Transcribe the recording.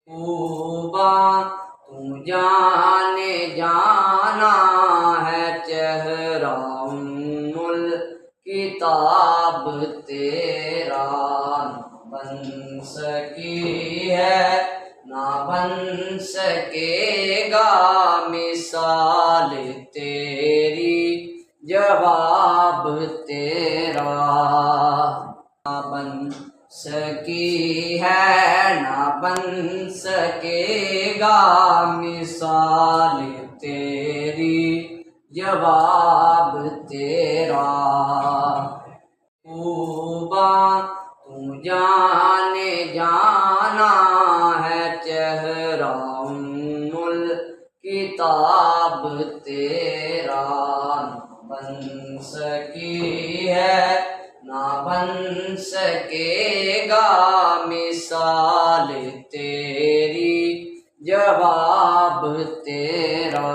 خوباں تو جانے جانا ہے چہرہ کتاب تیرا، نہ بن سکی ہے نہ بن سکے گا مثال تیری، جواب تیرا نہ بن سکی ہے نہ بن سکے گا مثال تیری، جواب تیرا۔ خوباں تو جانے جانا ہے چہرہ کتاب تیرا، نہ بن سکی ہے نہ بن سکے گا مثال تیری، جواب تیرا۔